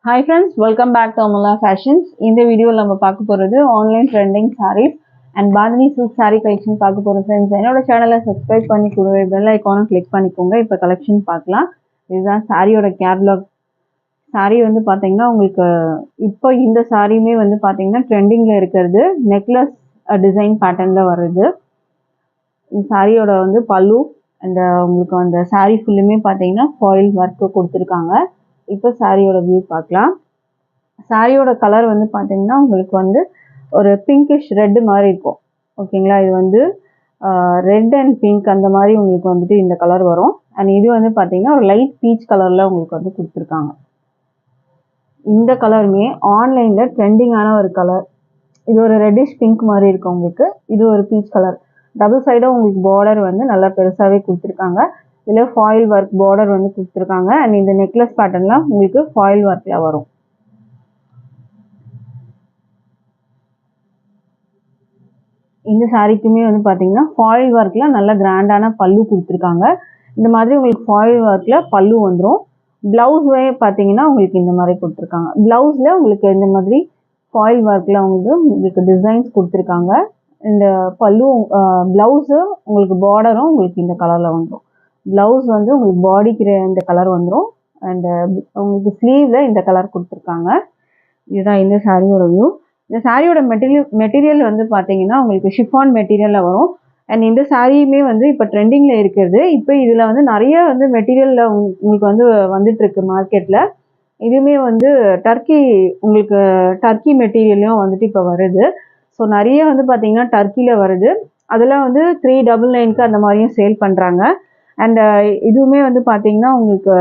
Hi friends, welcome back to Amala Fashions. In the video நம்ம பார்க்க போறது online trending sarees and bandhani silk saree collection பார்க்க போறோம் friends. என்னோட சேனலை சப்ஸ்கிரைப் பண்ணி கூடவே பெல் ஐகானை கிளிக் பண்ணிக்கோங்க. இப்போ கலெக்ஷன் பார்க்கலாம். இதுதான் சாரியோட கேட்லாக். சாரி வந்து பாத்தீங்கன்னா உங்களுக்கு இப்போ இந்த சாரியுமே வந்து பாத்தீங்கன்னா ட்ரெண்டிங்ல இருக்கிறது நெக்லஸ் டிசைன் பேட்டர்ன்ல வருது. இந்த சாரியோட வந்து பல்லு அண்ட் உங்களுக்கு அந்த சாரி ஃபுல்லுமே பாத்தீங்கன்னா ஃபாயில் ஒர்க் கொடுத்துருக்காங்க. இப்போ சாரியோட வியூ பார்க்கலாம். சாரியோட கலர் வந்து பார்த்தீங்கன்னா உங்களுக்கு வந்து ஒரு பிங்கிஷ் ரெட் மாதிரி இருக்கும். ஓகேங்களா, இது வந்து ரெட் அண்ட் பிங்க் அந்த மாதிரி உங்களுக்கு வந்துட்டு இந்த கலர் வரும். அண்ட் இது வந்து பார்த்தீங்கன்னா ஒரு லைட் பீச் கலரில் உங்களுக்கு வந்து கொடுத்துருக்காங்க. இந்த கலருமே ஆன்லைனில் ட்ரெண்டிங்கான ஒரு கலர். இது ஒரு ரெட்டிஷ் பிங்க் மாதிரி இருக்கும் உங்களுக்கு. இது ஒரு பீச் கலர். டபுள் சைடாக உங்களுக்கு பார்டர் வந்து நல்லா பெருசாகவே கொடுத்துருக்காங்க. இதில் ஃபாயில் ஒர்க் பார்டர் வந்து கொடுத்துருக்காங்க. அண்ட் இந்த நெக்லஸ் பேட்டர்ன்லாம் உங்களுக்கு ஃபாயில் ஒர்க்கில் வரும். இந்த சாரிக்குமே வந்து பார்த்தீங்கன்னா ஃபாயில் ஒர்க்கில் நல்ல கிராண்டான பல்லு கொடுத்துருக்காங்க. இந்த மாதிரி உங்களுக்கு ஃபாயில் ஒர்க்கில் பல்லு வந்துடும். ப்ளவுஸே பார்த்தீங்கன்னா உங்களுக்கு இந்த மாதிரி கொடுத்துருக்காங்க. ப்ளவுஸில் உங்களுக்கு இந்த மாதிரி ஃபாயில் ஒர்க்கில் உங்களுக்கு டிசைன்ஸ் கொடுத்துருக்காங்க. இந்த பல்லு ப்ளவுஸு உங்களுக்கு பார்டரும் உங்களுக்கு இந்த கலரில் வந்துடும். ப்ளவுஸ் வந்து உங்களுக்கு பாடிக்கு இந்த கலர் வந்துடும். அண்ட் உங்களுக்கு ஸ்லீவில் இந்த கலர் கொடுத்துருக்காங்க. இதுதான் இந்த சாரியோட வியூ. இந்த சாரியோட மெட்டீரியல் வந்து பார்த்தீங்கன்னா உங்களுக்கு ஷிஃபான் மெட்டீரியலில் வரும். அண்ட் இந்த சாரியுமே வந்து இப்போ ட்ரெண்டிங்கில் இருக்கிறது. இப்போ இதில் வந்து நிறைய வந்து மெட்டீரியலில் உங்களுக்கு வந்து வந்துட்டுருக்கு மார்க்கெட்டில். இதுவுமே வந்து உங்களுக்கு டர்க்கி மெட்டீரியல்லையும் வந்துட்டு இப்போ வருது. ஸோ நிறைய வந்து பார்த்தீங்கன்னா டர்க்கியில் வருது. அதெல்லாம் வந்து 399க்கு அந்த மாதிரியும் சேல் பண்ணுறாங்க. அண்ட் இதுவுமே வந்து பார்த்தீங்கன்னா உங்களுக்கு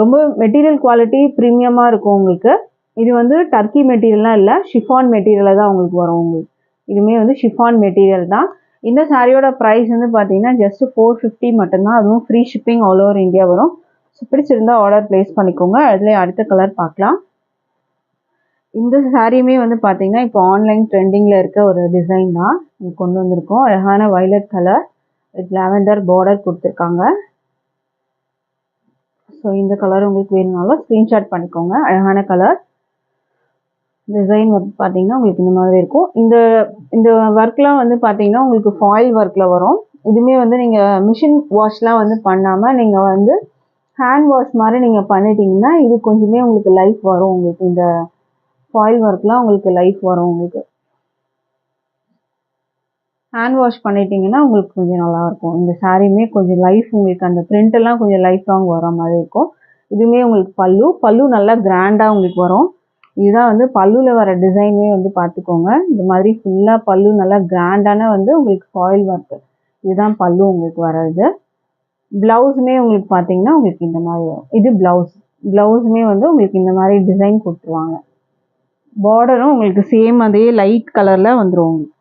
ரொம்ப மெட்டீரியல் குவாலிட்டி ப்ரீமியமாக இருக்கும் உங்களுக்கு. இது வந்து டர்க்கி மெட்டீரியல்லாம் இல்லை, ஷிஃபான் மெட்டீரியலில் தான் உங்களுக்கு வரும். உங்களுக்கு இதுவுமே வந்து ஷிஃபான் மெட்டீரியல் தான். இந்த சாரியோட ப்ரைஸ் வந்து பார்த்தீங்கன்னா ஜஸ்ட் 450 மட்டும்தான். அதுவும் free shipping all over India வரும். ஸோ பிடிச்சிருந்தா ஆர்டர் ப்ளேஸ் பண்ணிக்கோங்க. அதுலேயே அடுத்த கலர் பார்க்கலாம். இந்த சாரியுமே வந்து பார்த்தீங்கன்னா இப்போ ஆன்லைன் ட்ரெண்டிங்கில் இருக்க ஒரு டிசைன் தான் கொண்டு வந்திருக்கோம். அழகான violet colour with lavender border கொடுத்துருக்காங்க. ஸோ இந்த கலர் உங்களுக்கு வேணும்னாலும் ஸ்க்ரீன்ஷாட் பண்ணிக்கோங்க. அழகான கலர் டிசைன் வந்து பார்த்தீங்கன்னா உங்களுக்கு இந்த மாதிரி இருக்கும். இந்த ஒர்க்லாம் வந்து பார்த்தீங்கன்னா உங்களுக்கு ஃபாயில் ஒர்க்கில் வரும். இதுவுமே வந்து நீங்கள் மிஷின் வாஷ்லாம் வந்து பண்ணாமல் நீங்கள் வந்து ஹேண்ட் வாஷ் மாதிரி நீங்கள் பண்ணிட்டீங்கன்னா இது கொஞ்சமே உங்களுக்கு லைஃப் வரும். உங்களுக்கு இந்த ஃபாயில் ஒர்க்லாம் உங்களுக்கு லைஃப் வரும். உங்களுக்கு ஹேண்ட் வாஷ் பண்ணிட்டீங்கன்னா உங்களுக்கு கொஞ்சம் நல்லாயிருக்கும். இந்த சாரியுமே கொஞ்சம் லைஃப் உங்களுக்கு அந்த பிரிண்டெல்லாம் கொஞ்சம் லைஃப் லாங் வர மாதிரி இருக்கும். இதுவுமே உங்களுக்கு பல்லு நல்லா கிராண்டாக உங்களுக்கு வரும். இதுதான் வந்து பல்லுவில் வர டிசைனே வந்து பார்த்துக்கோங்க. இந்த மாதிரி ஃபுல்லாக பல்லு நல்லா கிராண்டான வந்து உங்களுக்கு ஃபாயில் ஒர்க்கு. இதுதான் பல்லு உங்களுக்கு வர்றது. ப்ளவுஸுமே உங்களுக்கு பார்த்தீங்கன்னா உங்களுக்கு இந்த மாதிரி வரும். இது ப்ளவுஸுமே வந்து உங்களுக்கு இந்த மாதிரி டிசைன் கொடுத்துருவாங்க. பார்டரும் உங்களுக்கு சேம் அதே லைட் கலரில் வந்துடும். உங்களுக்கு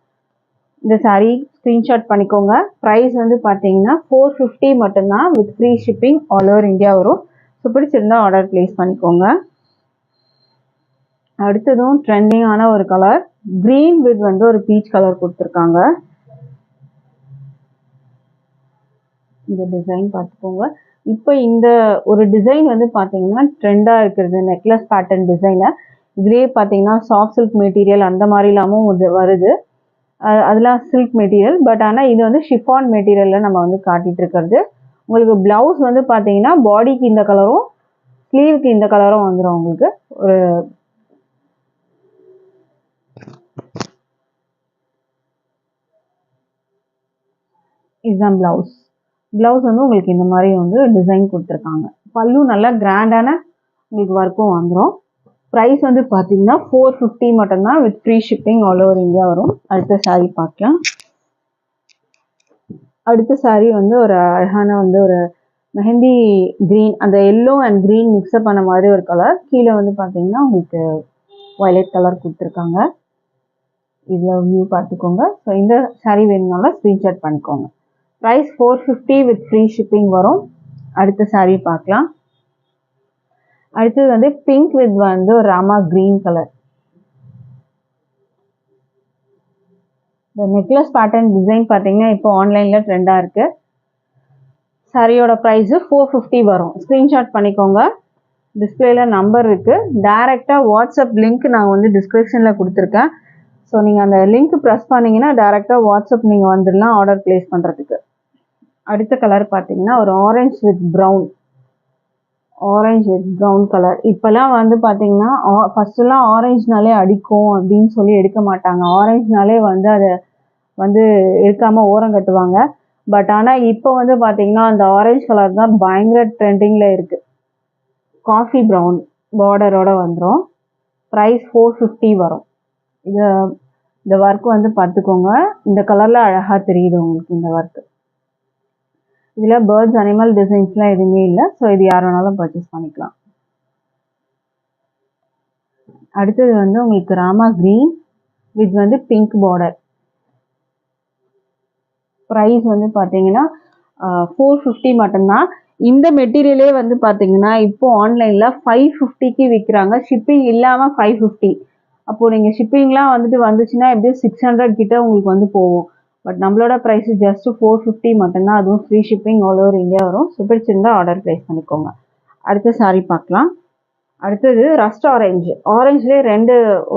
இந்த சாரீ ஸ்க்ரீன்ஷாட் பண்ணிக்கோங்க. ப்ரைஸ் வந்து பார்த்தீங்கன்னா 450 மட்டும்தான் with free shipping all over India வரும். ஸோ பிடிச்சிருந்தா ஆர்டர் ப்ளேஸ் பண்ணிக்கோங்க. அடுத்ததும் ட்ரெண்டிங்கான ஒரு கலர் க்ரீன் வித் வந்து ஒரு பீச் கலர் கொடுத்துருக்காங்க. இந்த டிசைன் பார்த்துக்கோங்க. இப்போ இந்த ஒரு டிசைன் வந்து பார்த்தீங்கன்னா ட்ரெண்டாக இருக்கிறது நெக்லஸ் பேட்டர்ன் டிசைனை. இதுலேயே பார்த்தீங்கன்னா சாஃப்ட் சில்க் மெட்டீரியல் அந்த மாதிரி இல்லாமல் வருது. அதெல்லாம் சில்க் மெட்டீரியல். பட் ஆனால் இது வந்து ஷிஃபான் மெட்டீரியலில் நம்ம வந்து காட்டிகிட்டு இருக்கிறது. உங்களுக்கு ப்ளவுஸ் வந்து பார்த்தீங்கன்னா பாடிக்கு இந்த கலரும் ஸ்லீவுக்கு இந்த கலரும் வந்துடும். உங்களுக்கு ஒரு இதுதான் ப்ளவுஸ் வந்து உங்களுக்கு இந்த மாதிரி வந்து டிசைன் கொடுத்துருக்காங்க. பல்லு நல்லா கிராண்டான உங்களுக்கு ஒர்க்கும் வந்துடும். ப்ரைஸ் வந்து பார்த்தீங்கன்னா 450 மட்டும்தான் with free shipping all over India வரும். அடுத்த சாரீ பார்க்கலாம். அடுத்த சாரீ வந்து ஒரு அழகான வந்து ஒரு மெஹந்தி க்ரீன், அந்த எல்லோ அண்ட் க்ரீன் மிக்ஸ்அப் பண்ண மாதிரி ஒரு கலர். கீழே வந்து பார்த்தீங்கன்னா உங்களுக்கு வயலட் கலர் கொடுத்துருக்காங்க. இதில் வியூ பார்த்துக்கோங்க. ஸோ இந்த சாரீ வேணும்னாலும் ஸ்க்ரீன்ஷாட் பண்ணிக்கோங்க. ப்ரைஸ் 450 வித் ஃப்ரீ ஷிப்பிங் வரும். அடுத்த சாரீ பார்க்கலாம். அடுத்தது வந்து பிங்க் வித் வந்து ஒரு ராமா க்ரீன் கலர். இந்த நெக்லஸ் பேட்டர்ன் டிசைன் பார்த்தீங்கன்னா இப்போ ஆன்லைனில் ட்ரெண்டாக இருக்குது. சாரியோட ப்ரைஸு 450 வரும். ஸ்க்ரீன்ஷாட் பண்ணிக்கோங்க. டிஸ்பிளேல நம்பர் இருக்குது. டைரெக்டாக வாட்ஸ்அப் லிங்க் நான் வந்து டிஸ்கிரிப்ஷனில் கொடுத்துருக்கேன். ஸோ நீங்கள் அந்த லிங்க் ப்ரெஸ் பண்ணிங்கன்னா டைரெக்டாக வாட்ஸ்அப் நீங்கள் வந்துடலாம் ஆர்டர் ப்ளேஸ் பண்ணுறதுக்கு. அடுத்த கலர் பார்த்தீங்கன்னா ஒரு orange with brown. Orange with brown colour. இப்போல்லாம் வந்து பார்த்தீங்கன்னா ஃபஸ்ட்டுலாம் ஆரஞ்சுனாலே அடிக்கும் அப்படின்னு சொல்லி எடுக்க மாட்டாங்க. ஆரஞ்சுனாலே வந்து அதை வந்து எடுக்காமல் ஓரம் கட்டுவாங்க. பட் ஆனால் இப்போ வந்து பார்த்தீங்கன்னா அந்த ஆரஞ்ச் கலர் தான் பயங்கர ட்ரெண்டிங்கில் இருக்குது. காஃபி ப்ரௌன் பார்டரோட வந்துடும். ப்ரைஸ் 450 வரும். இந்த ஒர்க் வந்து பார்த்துக்கோங்க. இந்த கலரில் அழகாக தெரியுது உங்களுக்கு இந்த ஒர்க்கு. இதில் பேர்ட்ஸ் அனிமல் டிசைன்ஸ்லாம் எதுவுமே இல்லை. ஸோ இது யார் வேணாலும் பர்ச்சேஸ் பண்ணிக்கலாம். அடுத்தது வந்து உங்களுக்கு ராமா க்ரீன் வித் வந்து பிங்க் பார்டர். ப்ரைஸ் வந்து பார்த்தீங்கன்னா 450 மட்டும்தான். இந்த மெட்டீரியலே வந்து பார்த்தீங்கன்னா இப்போ ஆன்லைனில் 550க்கு விற்கிறாங்க. ஷிப்பிங் இல்லாமல் 550. அப்போது நீங்கள் ஷிப்பிங்லாம் வந்துச்சுன்னா எப்படியும் 600 கிட்ட உங்களுக்கு வந்து போகும். பட் நம்மளோட ப்ரைஸ் ஜஸ்ட் 450 மட்டும்தான். அதுவும் free shipping all over India வரும். ஸோ பிடிச்சிருந்தா ஆர்டர் ப்ளேஸ் பண்ணிக்கோங்க. அடுத்த சாரி பார்க்கலாம். அடுத்தது ரஸ்ட் ஆரஞ்சு. ஆரஞ்சுலேயே ரெண்டு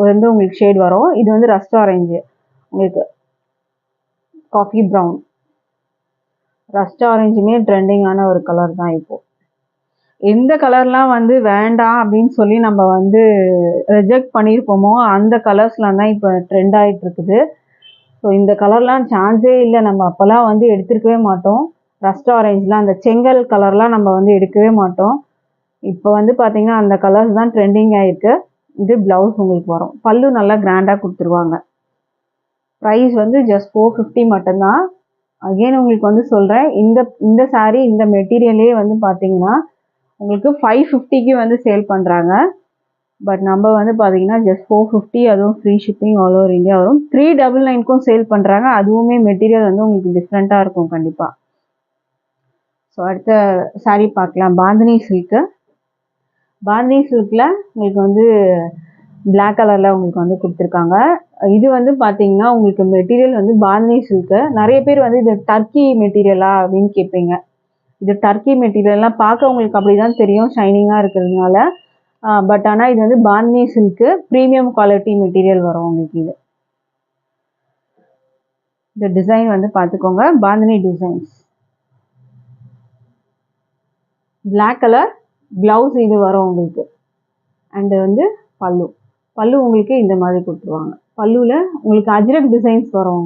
வந்து உங்களுக்கு ஷேட் வரும். இது வந்து ரஸ்ட் ஆரஞ்சு, உங்களுக்கு காஃபி ப்ரௌன். ரஸ்ட் ஆரஞ்சுமே ட்ரெண்டிங்கான ஒரு கலர் தான். இப்போது எந்த கலர்லாம் வந்து வேண்டாம் அப்படின்னு சொல்லி நம்ம வந்து ரிஜெக்ட் பண்ணியிருப்போமோ அந்த கலர்ஸ்லாம் தான் இப்போ ட்ரெண்ட் ஆகிட்டு இருக்குது. ஸோ இந்த கலர்லாம் சான்ஸே இல்லை. நம்ம அப்போல்லாம் வந்து எடுத்துருக்கவே மாட்டோம். ரஸ்ட் ஆரஞ்சுலாம் அந்த செங்கல் கலர்லாம் நம்ம வந்து எடுக்கவே மாட்டோம். இப்போ வந்து பார்த்தீங்கன்னா அந்த கலர்ஸ் தான் ட்ரெண்டிங் ஆகிருக்கு. இது ப்ளவுஸ் உங்களுக்கு வரும். பல்லு நல்லா கிராண்டாக கொடுத்துருவாங்க. ப்ரைஸ் வந்து ஜஸ்ட் 450 மட்டும்தான். அகெயின் உங்களுக்கு வந்து சொல்கிறேன், இந்த சாரீ இந்த மெட்டீரியலே வந்து பார்த்தீங்கன்னா உங்களுக்கு 550க்கு வந்து சேல் பண்ணுறாங்க. பட் நம்ம வந்து பார்த்தீங்கன்னா ஜஸ்ட் 450, அதுவும் free shipping all over India வரும். 399க்கும் சேல் பண்ணுறாங்க. அதுவுமே மெட்டீரியல் வந்து உங்களுக்கு டிஃப்ரெண்ட்டாக இருக்கும் கண்டிப்பாக. ஸோ அடுத்த சாரீ பார்க்கலாம். பாந்தினி சில்க்கு. பாந்தினி சில்கில் உங்களுக்கு வந்து பிளாக் கலரில் உங்களுக்கு வந்து கொடுத்துருக்காங்க. இது வந்து பார்த்தீங்கன்னா உங்களுக்கு மெட்டீரியல் வந்து பாந்தினி சில்க்கு. நிறைய பேர் வந்து இது டர்க்கி மெட்டீரியலா அப்படின்னு கேட்பீங்க. இது டர்க்கி மெட்டீரியல்லாம் பார்க்க உங்களுக்கு அப்படி தான் தெரியும், ஷைனிங்காக இருக்கிறதுனால. பட் ஆனால் இது வந்து Bandhani silk premium quality material வரும் உங்களுக்கு. இந்த டிசைன் வந்து பார்த்துக்கோங்க. Bandhani designs. Black colour blouse இது வரும் உங்களுக்கு. அண்டு வந்து பல்லு உங்களுக்கு இந்த மாதிரி கொடுத்துருவாங்க. பல்லுவில் உங்களுக்கு அஜ்ரக் டிசைன்ஸ் வரும்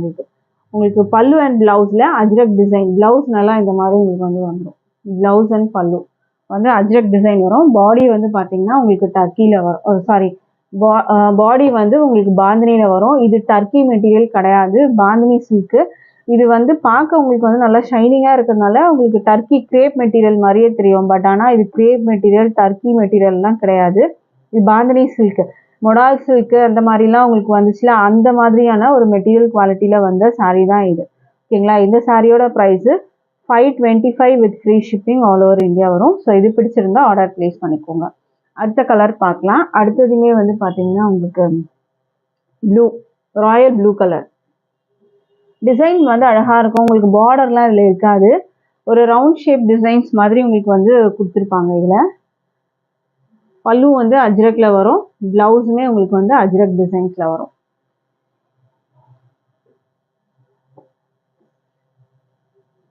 உங்களுக்கு பல்லு அண்ட் ப்ளவுஸில் அஜ்ரக் டிசைன். ப்ளவுஸ் நல்லா இந்த மாதிரி உங்களுக்கு வந்து வந்துடும். ப்ளவுஸ் அண்ட் பல்லு வந்து அஜ்ரக் டிசைன் வரும். பாடி வந்து பார்த்தீங்கன்னா உங்களுக்கு டர்க்கியில் வரும். சாரி, பாடி வந்து உங்களுக்கு பாந்தினியில் வரும். இது டர்க்கி மெட்டீரியல் கிடையாது, பாந்தினி சில்க்கு. இது வந்து பார்க்க உங்களுக்கு வந்து நல்லா ஷைனிங்காக இருக்கிறதுனால உங்களுக்கு டர்க்கி கிரேப் மெட்டீரியல் மாதிரியே தெரியும். பட் ஆனால் இது கிரேப் மெட்டீரியல், டர்க்கி மெட்டீரியல்லாம் கிடையாது. இது பாந்தினி சில்க்கு. மொடால் சில்க்கு அந்த மாதிரிலாம் உங்களுக்கு வந்துச்சுல, அந்த மாதிரியான ஒரு மெட்டீரியல் குவாலிட்டியில் வந்த சாரீ தான் இது. ஓகேங்களா. இந்த சாரியோட price 525 with free shipping all over India வரும். ஸோ இது பிடிச்சிருந்தா ஆர்டர் ப்ளேஸ் பண்ணிக்கோங்க. அடுத்த கலர் பார்க்கலாம். அடுத்ததுமே வந்து பார்த்தீங்கன்னா உங்களுக்கு blue, Royal blue colour. Design வந்து அழகாக இருக்கும். உங்களுக்கு பார்டர்லாம் இதில் இருக்காது. ஒரு ரவுண்ட் ஷேப் டிசைன்ஸ் மாதிரி உங்களுக்கு வந்து கொடுத்துருப்பாங்க. இதில் பல்லு வந்து அஜ்ரக்கில் வரும். ப்ளவுஸுமே உங்களுக்கு வந்து அஜ்ரக் டிசைன்ஸில் வரும்.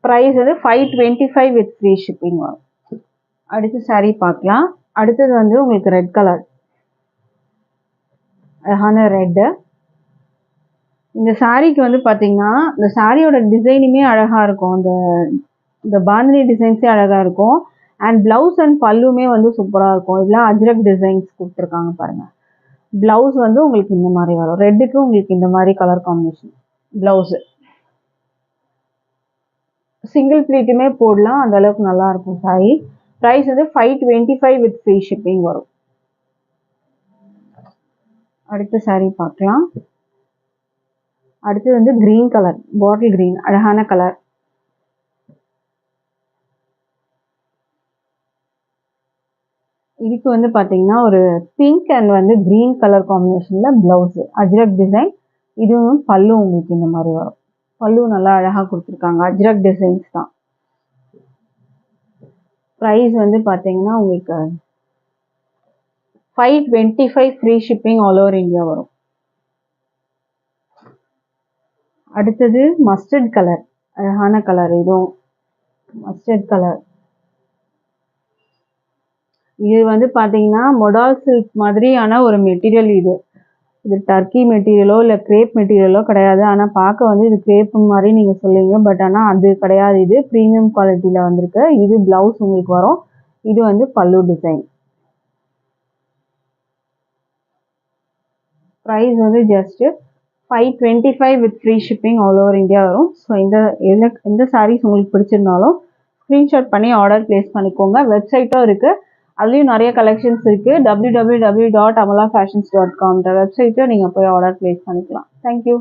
ப்ரைஸ் வந்து 525 வித் ஃப்ரீ ஷிப்பிங் வரும். அடுத்த சாரீ பார்க்கலாம். அடுத்தது வந்து உங்களுக்கு ரெட் கலர், அழகான ரெட்டு. இந்த சாரீக்கு வந்து பார்த்தீங்கன்னா இந்த சாரியோட டிசைனுமே அழகாக இருக்கும். இந்த பாந்தினி டிசைன்ஸே அழகாக இருக்கும். அண்ட் ப்ளவுஸ் அண்ட் பல்லுமே வந்து சூப்பராக இருக்கும். இதெல்லாம் அஜ்ரக் டிசைன்ஸ் கொடுத்துருக்காங்க பாருங்கள். ப்ளவுஸ் வந்து உங்களுக்கு இந்த மாதிரி வரும். ரெட்டுக்கு உங்களுக்கு இந்த மாதிரி கலர் காம்பினேஷன் ப்ளவுஸு. சிங்கிள் ப்ளீட்டுமே போடலாம், அந்த அளவுக்கு நல்லா இருக்கும் சாரி. ப்ரைஸ் வந்து 525 வித் ஃப்ரீ ஷிப்பிங் வரும். அடுத்த சாரீ பார்க்கலாம். அடுத்து வந்து கிரீன் கலர், பாட்டில் கிரீன், அழகான கலர். இதுக்கு வந்து பார்த்தீங்கன்னா ஒரு பிங்க் அண்ட் வந்து கிரீன் கலர் காம்பினேஷனில் ப்ளவுஸு, அஜ்ரக் டிசைன். இதுவும் பல்லு உங்களுக்கு இந்த மாதிரி வரும். பல்லு நல்லா அழகாக கொடுத்துருக்காங்க. அஜ்ரக் டிசைன்ஸ் தான். ப்ரைஸ் வந்து பார்த்தீங்கன்னா உங்களுக்கு 525 free shipping all over India வரும். அடுத்தது மஸ்டர்ட் கலர், அழகான கலர். இதுவும் மஸ்டர்ட் கலர். இது வந்து பார்த்தீங்கன்னா மொடால் சில்க் மாதிரியான ஒரு மெட்டீரியல். இது டர்க்கி மெட்டீரியலோ இல்லை கிரேப் மெட்டீரியலோ கிடையாது. ஆனால் பார்க்க வந்து இது கிரேப் மாதிரி நீங்கள் சொல்லுவீங்க, பட் ஆனால் அது கிடையாது. இது ப்ரீமியம் குவாலிட்டியில் வந்திருக்கு. இது ப்ளவுஸ் உங்களுக்கு வரும். இது வந்து பல்லு டிசைன். ப்ரைஸ் வந்து just 525 with free shipping all over India வரும். ஸோ இந்த சாரீஸ் உங்களுக்கு பிடிச்சிருந்தாலும் ஸ்க்ரீன்ஷாட் பண்ணி ஆர்டர் ப்ளேஸ் பண்ணிக்கோங்க. வெப்சைட்டும் இருக்குது, அதுலேயும் நிறைய கலெக்ஷன்ஸ் இருக்குது. www.amalafashions.com வெப்சைட்டை நீங்கள் போய் ஆர்டர் ப்ளேஸ் பண்ணிக்கலாம். தேங்க்யூ.